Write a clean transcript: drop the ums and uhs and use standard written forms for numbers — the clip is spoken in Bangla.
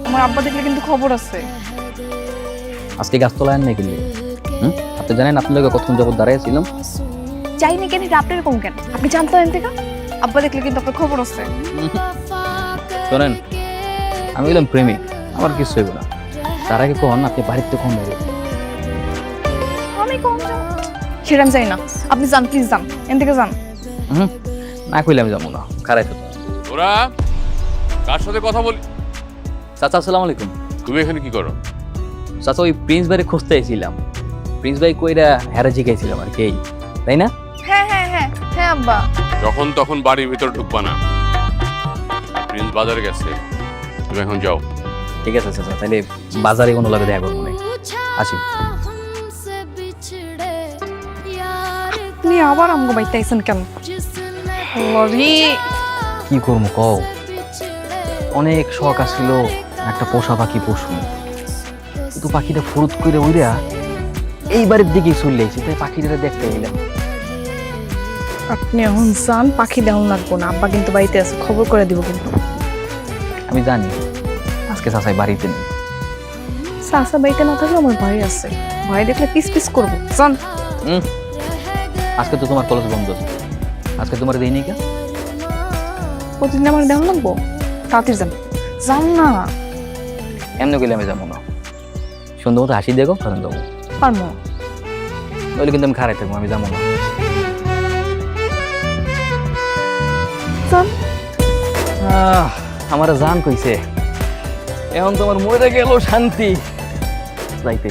আমার আব্বা দেখলে কিন্তু খবর আছে। আজকে গাছতলায় নেই কিন্তু আপনি জানেন আপনার লোক কতক্ষণ যাবত দাঁড়াইছিলাম। যাইনি কেন, এটা আপনার এরকম কেন? আপনি জানতেন এর থেকে? আব্বা দেখলে কিন্তু আপনার খবর আছে। শোনেন, আমি বললাম প্রেমিক, আমার কিছু হইব না। তার আগে কখন আপনি বাড়িতে কখন যাবেন? আমি কখন যাব সেটা আমি জানি না। আপনি যান, প্লিজ যান, এন থেকে যান। না কইলে আমি যাবো না, খারাই তো। ওরা কার সাথে কথা বলি? চাচা আসসালামু আলাইকুম। তুমি এখানে কি করো? চাচা ওই প্রিন্স ভাইরে খুঁজতে আইছিলাম। প্রিন্স ভাই কইরা হেরা জিগাইছিলাম আর কি, তাই না? হ্যাঁ হ্যাঁ হ্যাঁ হ্যাঁ আব্বা। যখন তখন বাড়ির ভিতর ঢুকবা না। প্রিন্স বাজারে গেছে, তুমি এখন যাও। ঠিক আছে চাচা, তাহলে বাজারে কোনো লাগে দেখা করবো না। আসি। আপনি আবার আমগো বাইতে আইছেন কেন? লরি কি করবো কও, অনেক শখ আছিল একটা পোষা পাখি পশু, কিন্তু পাখিটা ফুরুত করে উইরা এই বাড়ির দিকেই চলে আইছে, তাই পাখিটা দেখতে গেলাম। আপনি এখন যান, পাখি দেওয়ান লাগবো না। আব্বা কিন্তু বাড়িতে আছে, খবর করে দিব কিন্তু। আমি জানি আজকে চাচাই বাড়িতে নেই। চাচা বাড়িতে না থাকলে আমার ভাই আছে, ভাই দেখলে পিস পিস করবো। যান। আজকে তো তোমার কলেজ বন্ধ, আজকে তোমার দেয়নি কে? প্রতিদিন আমার দেওয়ান লাগবো, তাড়াতাড়ি যান। যান না। এমনি গেলে আমি যাবো না, সুন্দর মতো হাসি দেখো কারণ যাবো, পারবো না। নইলে কিন্তু আমি খারাই থাকবো, আমি যাবো না। যান। আমার জান কইছে এখন তোমার মরে গেল শান্তি যাইতে